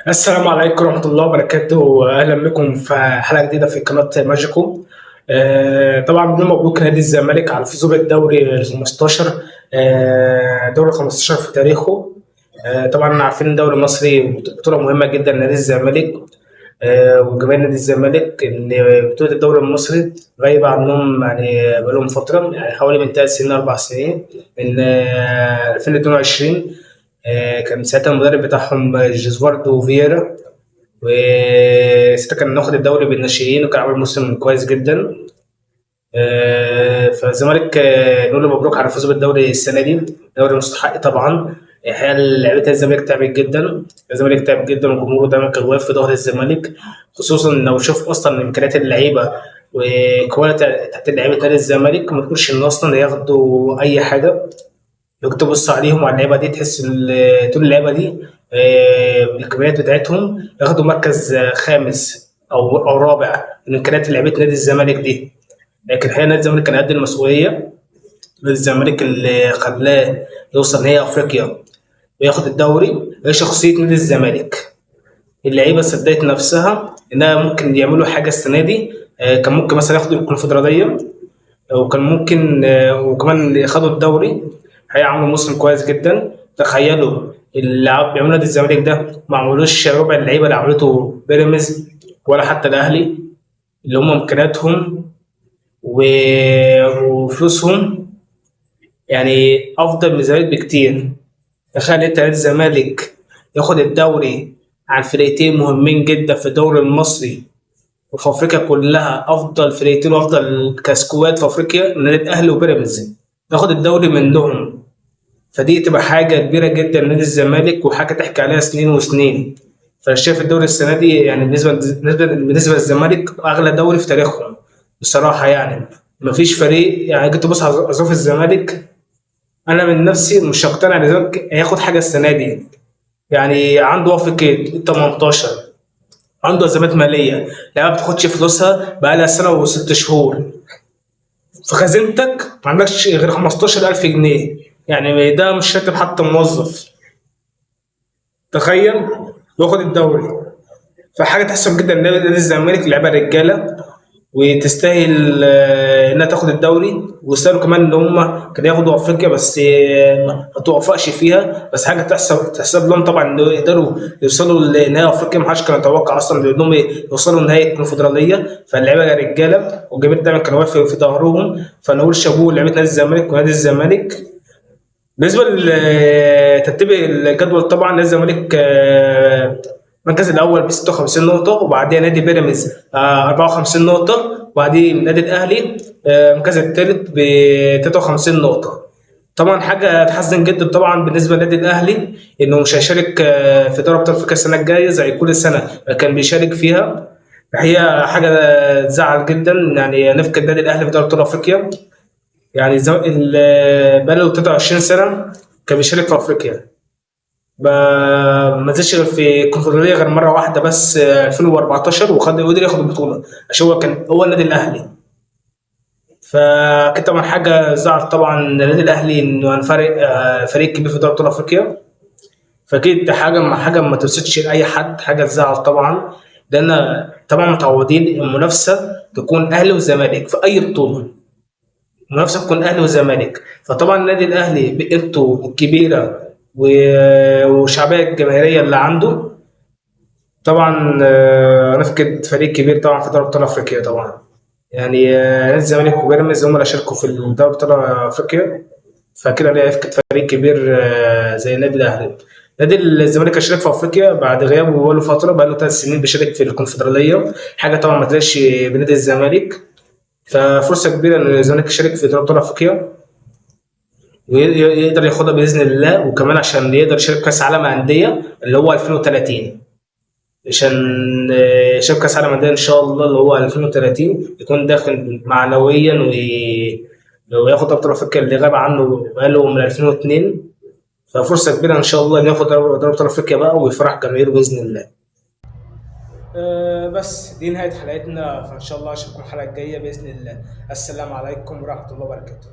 السلام عليكم ورحمة الله وبركاته، أهلا بكم في حلقة جديدة في قناة ماجيكو. طبعا بدون مبروك نادي الزمالك على فوزه بالدوري ال 15. دوري 15 في تاريخه. طبعا عارفين الدوري المصري بطولة مهمة جدا لنادي الزمالك. وجماهير نادي الزمالك ان بطولة الدوري المصري غايبة عنهم، يعني بقالهم فترة، يعني حوالي من 3 سنين 4 سنين، من 2022. كان ساعتها المدرب بتاعهم جوزواردو فييرا، وساعتها كان واخد الدوري بالناشئين وكان عامل موسم كويس جدا. فالزمالك نقول له مبروك على فوزه بالدوري السنه دي، دوري مستحق طبعا. الحقيقه لعيبه الزمالك تعبت جدا، الزمالك تعب جدا وجمهوره دايما كان واقف في ظهر الزمالك، خصوصا لو شوف اصلا امكانيات اللعيبه وكواليتي بتاعت لعيبه نادي الزمالك، ما تقولش ان اصلا ياخدوا اي حاجه. لو كنت تبص عليهم وعلى اللعيبه دي تحس طول اللعيبه دي الامكانيات بتاعتهم ياخدوا مركز خامس او رابع من امكانيات لعيبه نادي الزمالك دي. لكن الحقيقه نادي الزمالك كان قد المسؤوليه. نادي الزمالك اللي خلاه يوصل نهائي افريقيا وياخد الدوري هي شخصيه نادي الزمالك. اللعيبه صدقت نفسها انها ممكن يعملوا حاجه السنه دي. كان ممكن مثلا ياخدوا الكونفدراليه، وكان ممكن وكمان خدوا الدوري. هيعملوا موسم كويس جدا. تخيلوا اللي بيعملوا نادي الزمالك ده ما عملوش ربع اللعيبه اللي عملته بيراميدز ولا حتى الاهلي، اللي هم امكانياتهم وفلوسهم يعني افضل من الزمالك بكتير. تخيل انت نادي الزمالك ياخد الدوري عن فرقتين مهمين جدا في الدوري المصري وفي افريقيا كلها، افضل فرقتين وافضل كسكواد في افريقيا، النادي الاهلي وبيراميدز، تاخد الدوري منهم. فدي تبقى حاجه كبيره جدا لنادي الزمالك وحاجه تحكي عليها سنين وسنين. فانا شايف الدوري السنه دي يعني بالنسبه للزمالك اغلى دوري في تاريخهم بصراحه. يعني مفيش فريق، يعني جيت تبص على ظروف الزمالك، انا من نفسي مش هقتنع ان الزمالك هياخد حاجه السنه دي. يعني عنده وافقة 18، عنده ازمات ماليه، لعيبه ما بتاخدش فلوسها بقالها سنه وست شهور، في خزينتك ما عندكش غير 15,000 جنيه، يعني ده مش راتب حتى موظف. تخيل واخد الدوري. فحاجه تحسب جدا ان نادي الزمالك لعبه رجاله وتستاهل انها تاخد الدوري، ويستاهلوا كمان ان هم كانوا ياخدوا افريقيا، بس ما توفقش فيها. بس حاجه تحسب لهم طبعا انه يقدروا يوصلوا لنهائي افريقيا. ما حدش كان يتوقع اصلا انهم يوصلوا نهائي الكونفدراليه. فاللعيبه رجاله والجماهير دايما كانوا واقفين في ظهرهم. فنقول شابوه لعيبه نادي الزمالك ونادي الزمالك. بالنسبه لترتيب الجدول، طبعا نادي الزمالك المركز الاول ب 56 نقطه، وبعديها نادي بيراميدز 54 نقطه، وبعديه النادي الاهلي المركز الثالث ب 53 نقطه. طبعا حاجه تحزن جدا طبعا بالنسبه للنادي الاهلي انه مش هيشارك في دوري ابطال افريقيا السنه الجايه زي كل سنه كان بيشارك فيها. هي حاجه تزعل جدا، يعني نفقد النادي الاهلي في دوري ابطال افريقيا. يعني بقاله 23 سنة كان بيشارك في أفريقيا، ما نزلش غير في الكونفدرالية غير مرة واحدة بس 2014، وقدر ياخد البطولة عشان هو كان هو النادي الأهلي. فكده طبعا حاجة زعل طبعا النادي الأهلي إنه فريق فريق كبير في دوري أبطال أفريقيا. فأكيد حاجة ما تبسطش لأي حد، حاجة تزعل طبعا. لأن طبعا متعودين المنافسة تكون أهلي وزمالك في أي بطولة، المنافسه تكون اهلي وزمالك. فطبعا النادي الاهلي بقيمته الكبيره والشعبيه الجماهيريه اللي عنده، طبعا نفقد فريق كبير طبعا في دوري ابطال افريقيا طبعا. يعني نادي الزمالك وبيراميدز هم اللي شاركوا في دوري ابطال افريقيا، فكده يفقد فريق كبير زي النادي الاهلي. نادي الزمالك هيشارك في افريقيا بعد غيابه بقاله فتره، بقاله 3 سنين بيشارك في الكونفدراليه، حاجه طبعا ما تلاقيش بنادي الزمالك. ففرصه كبيره ان الزمالك يشارك في دوري ابطال افريقيا ويقدر ياخدها باذن الله، وكمان عشان يقدر يشارك كاس عالم انديه اللي هو 2030. عشان يشارك كاس عالم انديه ان شاء الله اللي هو 2030 يكون داخل معنويا وياخد ابطال افريقيا اللي غاب عنه بقاله من 2002. ففرصه كبيره ان شاء الله انه ياخد دوري ابطال افريقيا بقى ويفرح جماهيره باذن الله. بس دي نهايه حلقتنا، فان شاء الله اشوفكم الحلقه الجايه باذن الله. السلام عليكم ورحمه الله وبركاته.